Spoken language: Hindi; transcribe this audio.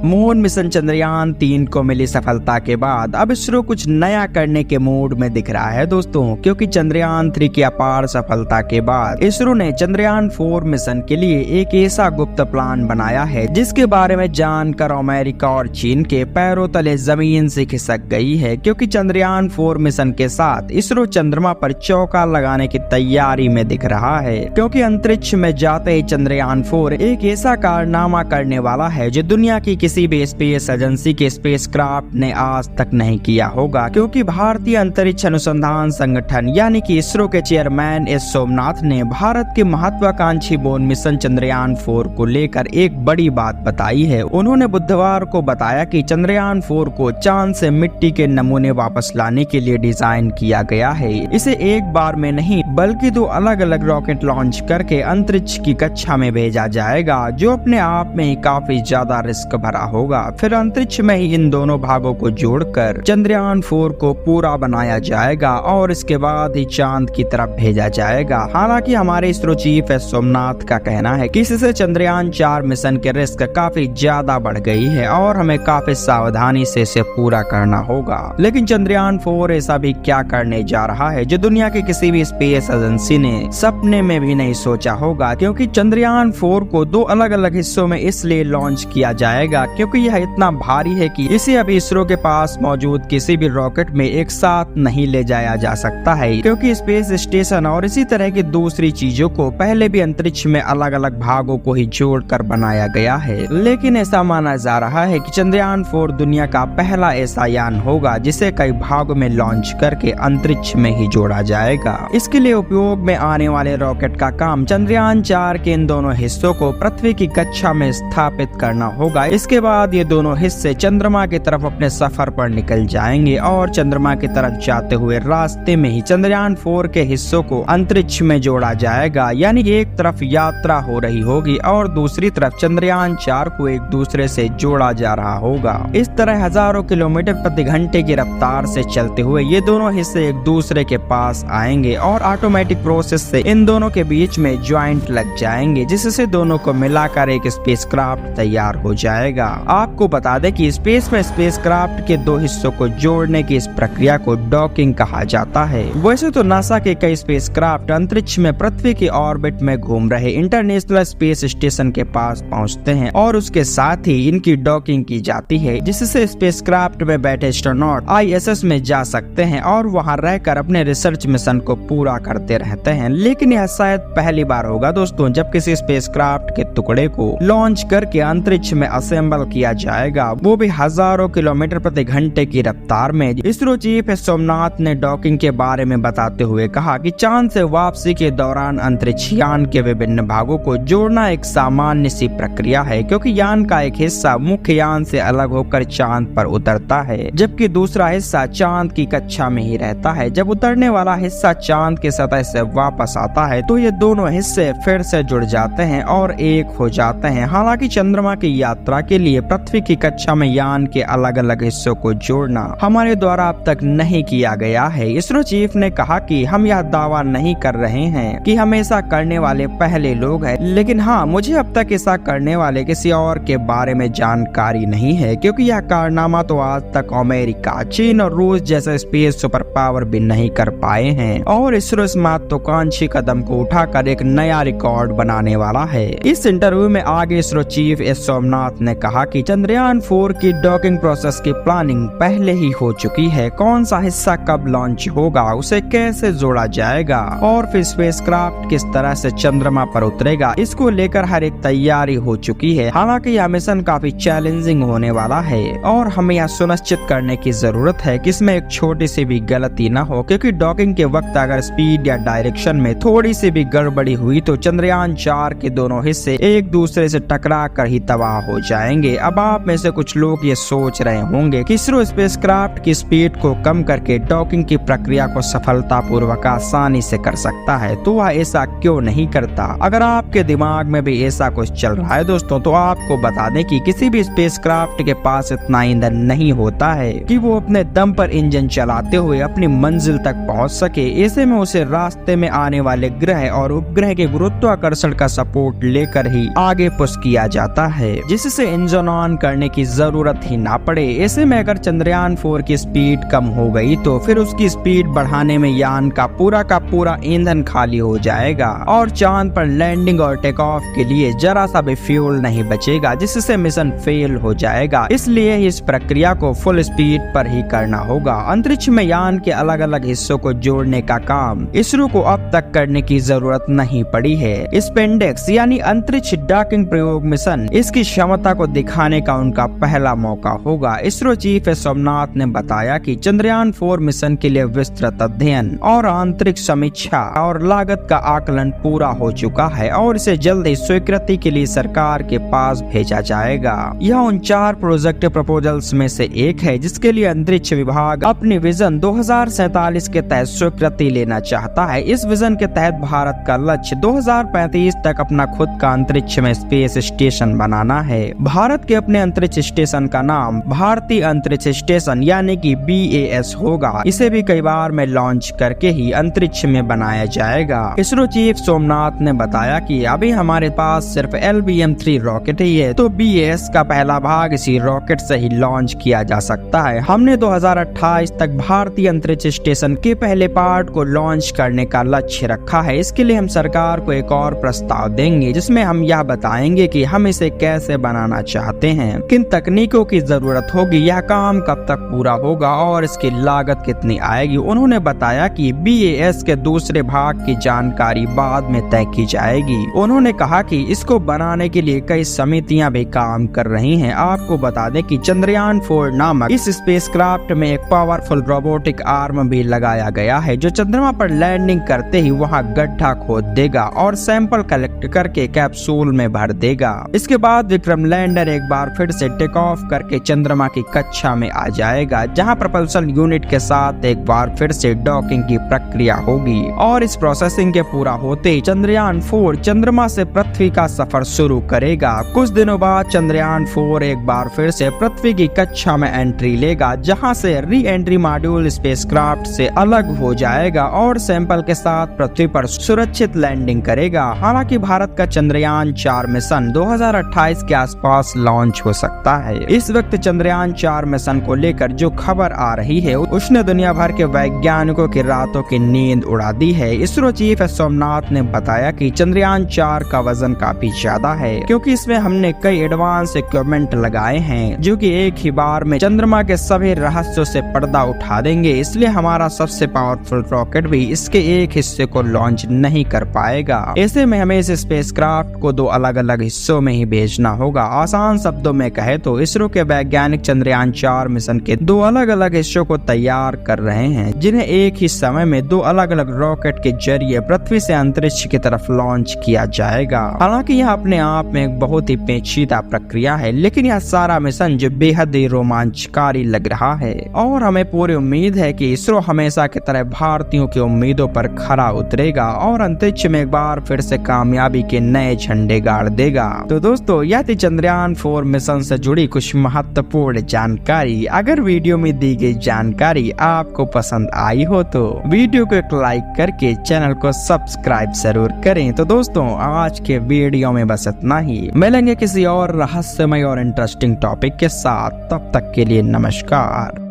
मून मिशन चंद्रयान 3 को मिली सफलता के बाद अब इसरो कुछ नया करने के मूड में दिख रहा है दोस्तों, क्योंकि चंद्रयान 3 की अपार सफलता के बाद इसरो ने चंद्रयान 4 मिशन के लिए एक ऐसा गुप्त प्लान बनाया है जिसके बारे में जानकर अमेरिका और चीन के पैरों तले जमीन से खिसक गई है। क्योंकि चंद्रयान 4 मिशन के साथ इसरो चंद्रमा पर चौका लगाने की तैयारी में दिख रहा है, क्योंकि अंतरिक्ष में जाते ही चंद्रयान 4 एक ऐसा कारनामा करने वाला है जो दुनिया की किसी भी स्पेस एजेंसी के स्पेसक्राफ्ट ने आज तक नहीं किया होगा। क्योंकि भारतीय अंतरिक्ष अनुसंधान संगठन यानी कि इसरो के चेयरमैन एस सोमनाथ ने भारत के महत्वाकांक्षी मून मिशन चंद्रयान 4 को लेकर एक बड़ी बात बताई है। उन्होंने बुधवार को बताया कि चंद्रयान 4 को चांद से मिट्टी के नमूने वापस लाने के लिए डिजाइन किया गया है। इसे एक बार में नहीं बल्कि 2 अलग अलग रॉकेट लॉन्च करके अंतरिक्ष की कक्षा में भेजा जाएगा, जो अपने आप में ही काफी ज्यादा रिस्क भरा होगा। फिर अंतरिक्ष में ही इन दोनों भागों को जोड़कर चंद्रयान 4 को पूरा बनाया जाएगा और इसके बाद ही चांद की तरफ भेजा जाएगा। हालांकि हमारे इसरो चीफ एस सोमनाथ का कहना है कि इससे चंद्रयान 4 मिशन के रिस्क काफी ज्यादा बढ़ गई है और हमें काफी सावधानी से इसे पूरा करना होगा। लेकिन चंद्रयान 4 ऐसा भी क्या करने जा रहा है जो दुनिया के किसी भी स्पेस एजेंसी ने सपने में भी नहीं सोचा होगा। क्योंकि चंद्रयान 4 को 2 अलग अलग हिस्सों में इसलिए लॉन्च किया जाएगा क्योंकि यह इतना भारी है कि इसे अभी इसरो के पास मौजूद किसी भी रॉकेट में एक साथ नहीं ले जाया जा सकता है। क्योंकि स्पेस स्टेशन और इसी तरह की दूसरी चीजों को पहले भी अंतरिक्ष में अलग अलग भागों को ही जोड़कर बनाया गया है। लेकिन ऐसा माना जा रहा है कि चंद्रयान 4 दुनिया का पहला ऐसा यान होगा जिसे कई भागों में लॉन्च करके अंतरिक्ष में ही जोड़ा जाएगा। इसके लिए उपयोग में आने वाले रॉकेट का काम चंद्रयान 4 के इन दोनों हिस्सों को पृथ्वी की कक्षा में स्थापित करना होगा। इसके बाद ये दोनों हिस्से चंद्रमा की तरफ अपने सफर पर निकल जाएंगे और चंद्रमा की तरफ जाते हुए रास्ते में ही चंद्रयान 4 के हिस्सों को अंतरिक्ष में जोड़ा जाएगा। यानी एक तरफ यात्रा हो रही होगी और दूसरी तरफ चंद्रयान 4 को एक दूसरे से जोड़ा जा रहा होगा। इस तरह हजारों किलोमीटर प्रति घंटे की रफ्तार से चलते हुए ये दोनों हिस्से एक दूसरे के पास आएंगे और ऑटोमेटिक प्रोसेस से इन दोनों के बीच में ज्वाइंट लग जाएंगे, जिससे दोनों को मिलाकर एक स्पेसक्राफ्ट तैयार हो जाएगा। आपको बता दें कि स्पेस में स्पेसक्राफ्ट के 2 हिस्सों को जोड़ने की इस प्रक्रिया को डॉकिंग कहा जाता है। वैसे तो नासा के कई स्पेसक्राफ्ट अंतरिक्ष में पृथ्वी की ऑर्बिट में घूम रहे इंटरनेशनल स्पेस स्टेशन के पास पहुंचते हैं और उसके साथ ही इनकी डॉकिंग की जाती है, जिससे स्पेसक्राफ्ट में बैठे एस्ट्रोनॉट ISS में जा सकते हैं और वहां रहकर अपने रिसर्च मिशन को पूरा करते रहते हैं। लेकिन यह शायद पहली बार होगा दोस्तों जब किसी स्पेसक्राफ्ट के टुकड़े को लॉन्च करके अंतरिक्ष में असेंबल किया जाएगा, वो भी हजारों किलोमीटर प्रति घंटे की रफ्तार में। इसरो चीफ सोमनाथ ने डॉकिंग के बारे में बताते हुए कहा कि चांद से वापसी के दौरान अंतरिक्ष यान के विभिन्न भागों को जोड़ना एक सामान्य सी प्रक्रिया है, क्योंकि यान का एक हिस्सा मुख्य यान से अलग होकर चांद पर उतरता है जबकि दूसरा हिस्सा चांद की कक्षा में ही रहता है। जब उतरने वाला हिस्सा चांद की सतह से वापस आता है तो ये दोनों हिस्से फिर से जुड़ जाते हैं और एक हो जाते हैं। हालांकि चंद्रमा की यात्रा के लिए पृथ्वी की कक्षा में यान के अलग अलग हिस्सों को जोड़ना हमारे द्वारा अब तक नहीं किया गया है। इसरो चीफ ने कहा कि हम यह दावा नहीं कर रहे हैं कि हम ऐसा करने वाले पहले लोग हैं, लेकिन हाँ, मुझे अब तक ऐसा करने वाले किसी और के बारे में जानकारी नहीं है, क्योंकि यह कारनामा तो आज तक अमेरिका, चीन और रूस जैसे स्पेस सुपर पावर भी नहीं कर पाए हैं और इसरो इस महत्वाकांक्षी कदम को उठाकर एक नया रिकॉर्ड बनाने वाला है। इस इंटरव्यू में आगे इसरो चीफ एस सोमनाथ ने कहा कि चंद्रयान 4 की डॉकिंग प्रोसेस की प्लानिंग पहले ही हो चुकी है। कौन सा हिस्सा कब लॉन्च होगा, उसे कैसे जोड़ा जाएगा और फिर स्पेसक्राफ्ट किस तरह से चंद्रमा पर उतरेगा, इसको लेकर हर एक तैयारी हो चुकी है। हालांकि यह मिशन काफी चैलेंजिंग होने वाला है और हमें यह सुनिश्चित करने की जरूरत है कि इसमें एक छोटी सी भी गलती न हो, क्योंकि डॉकिंग के वक्त अगर स्पीड या डायरेक्शन में थोड़ी सी भी गड़बड़ी हुई तो चंद्रयान 4 के दोनों हिस्से एक दूसरे से टकरा कर ही तबाह हो जाएंगे। अब आप में से कुछ लोग ये सोच रहे होंगे कि इसरो स्पेसक्राफ्ट की स्पीड को कम करके डॉकिंग की प्रक्रिया को सफलतापूर्वक आसानी से कर सकता है, तो वह ऐसा क्यों नहीं करता। अगर आपके दिमाग में भी ऐसा कुछ चल रहा है दोस्तों, तो आपको बता दें कि किसी भी स्पेसक्राफ्ट के पास इतना ईंधन नहीं होता है कि वो अपने दम पर इंजन चलाते हुए अपनी मंजिल तक पहुंच सके। ऐसे में उसे रास्ते में आने वाले ग्रह और उपग्रह के गुरुत्वाकर्षण का सपोर्ट लेकर ही आगे पुश किया जाता है, जिससे इंजन इंजन ऑन करने की जरूरत ही ना पड़े। ऐसे में अगर चंद्रयान 4 की स्पीड कम हो गई तो फिर उसकी स्पीड बढ़ाने में यान का पूरा ईंधन खाली हो जाएगा और चांद पर लैंडिंग और टेक ऑफ के लिए जरा सा भी फ्यूल नहीं बचेगा, जिससे मिशन फेल हो जाएगा। इसलिए इस प्रक्रिया को फुल स्पीड पर ही करना होगा। अंतरिक्ष में यान के अलग अलग हिस्सों को जोड़ने का काम इसरो को अब तक करने की जरूरत नहीं पड़ी है। स्पेंडेक्स यानी अंतरिक्ष डॉकिंग प्रयोग मिशन इसकी क्षमता को दिखाने का उनका पहला मौका होगा। इसरो चीफ सोमनाथ ने बताया कि चंद्रयान 4 मिशन के लिए विस्तृत अध्ययन और आंतरिक समीक्षा और लागत का आकलन पूरा हो चुका है और इसे जल्द ही स्वीकृति के लिए सरकार के पास भेजा जाएगा। यह उन 4 प्रोजेक्ट प्रपोजल्स में से एक है जिसके लिए अंतरिक्ष विभाग अपनी विजन 2047 के तहत स्वीकृति लेना चाहता है। इस विजन के तहत भारत का लक्ष्य 2035 तक अपना खुद का अंतरिक्ष में स्पेस स्टेशन बनाना है। भारत के अपने अंतरिक्ष स्टेशन का नाम भारतीय अंतरिक्ष स्टेशन यानी कि BAS होगा। इसे भी कई बार में लॉन्च करके ही अंतरिक्ष में बनाया जाएगा। इसरो चीफ सोमनाथ ने बताया कि अभी हमारे पास सिर्फ LBM-3 रॉकेट ही है, तो BAS का पहला भाग इसी रॉकेट से ही लॉन्च किया जा सकता है। हमने 2028 तक भारतीय अंतरिक्ष स्टेशन के पहले पार्ट को लॉन्च करने का लक्ष्य रखा है। इसके लिए हम सरकार को एक और प्रस्ताव देंगे जिसमें हम यह बताएंगे कि हम इसे कैसे बनाना चाहते हैं, किन तकनीकों की जरूरत होगी, यह काम कब तक पूरा होगा और इसकी लागत कितनी आएगी। उन्होंने बताया कि BAS के दूसरे भाग की जानकारी बाद में तय की जाएगी। उन्होंने कहा कि इसको बनाने के लिए कई समितियां भी काम कर रही हैं। आपको बता दें कि चंद्रयान 4 नामक इस स्पेसक्राफ्ट में एक पावरफुल रोबोटिक आर्म भी लगाया गया है जो चंद्रमा पर लैंडिंग करते ही वहां गड्ढा खोद देगा और सैंपल कलेक्ट करके कैप्सूल में भर देगा। इसके बाद विक्रम लैंडर एक बार फिर से टेक ऑफ करके चंद्रमा की कक्षा में आ जाएगा, जहां प्रपल्सन यूनिट के साथ एक बार फिर से डॉकिंग की प्रक्रिया होगी और इस प्रोसेसिंग के पूरा होते ही चंद्रयान 4 चंद्रमा से पृथ्वी का सफर शुरू करेगा। कुछ दिनों बाद चंद्रयान 4 एक बार फिर से पृथ्वी की कक्षा में एंट्री लेगा, जहां से री एंट्री मॉड्यूल स्पेसक्राफ्ट से अलग हो जाएगा और सैंपल के साथ पृथ्वी पर सुरक्षित लैंडिंग करेगा। हालांकि भारत का चंद्रयान 4 मिशन 2028 के आसपास लॉन्च हो सकता है। इस वक्त चंद्रयान 4 मिशन को लेकर जो खबर आ रही है उसने दुनिया भर के वैज्ञानिकों की रातों की नींद उड़ा दी है। इसरो चीफ सोमनाथ ने बताया कि चंद्रयान 4 का वजन काफी ज्यादा है क्योंकि इसमें हमने कई एडवांस इक्विपमेंट लगाए हैं जो कि एक ही बार में चंद्रमा के सभी रहस्यों से पर्दा उठा देंगे। इसलिए हमारा सबसे पावरफुल रॉकेट भी इसके एक हिस्से को लॉन्च नहीं कर पाएगा। ऐसे में हमें इस स्पेसक्राफ्ट को 2 अलग अलग हिस्सों में ही भेजना होगा। आसान शब्दों में कहे तो इसरो के वैज्ञानिक चंद्रयान 4 मिशन के 2 अलग अलग हिस्सों को तैयार कर रहे हैं जिन्हें एक ही समय में 2 अलग अलग रॉकेट के जरिए पृथ्वी से अंतरिक्ष की तरफ लॉन्च किया जाएगा। हालांकि यह अपने आप में एक बहुत ही पेचीदा प्रक्रिया है, लेकिन यह सारा मिशन जो बेहद ही रोमांचकारी लग रहा है और हमें पूरी उम्मीद है कि इसरो हमेशा की तरह भारतीयों की उम्मीदों पर खरा उतरेगा और अंतरिक्ष में एक बार फिर से कामयाबी के नए झंडे गाड़ देगा। तो दोस्तों, यह थी चंद्रयान 4 मिशन से जुड़ी कुछ महत्वपूर्ण जानकारी। अगर वीडियो में दी गई जानकारी आपको पसंद आई हो तो वीडियो को एक लाइक करके चैनल को सब्सक्राइब जरूर करें। तो दोस्तों, आज के वीडियो में बस इतना ही। मिलेंगे किसी और रहस्यमय और इंटरेस्टिंग टॉपिक के साथ, तब तक के लिए नमस्कार।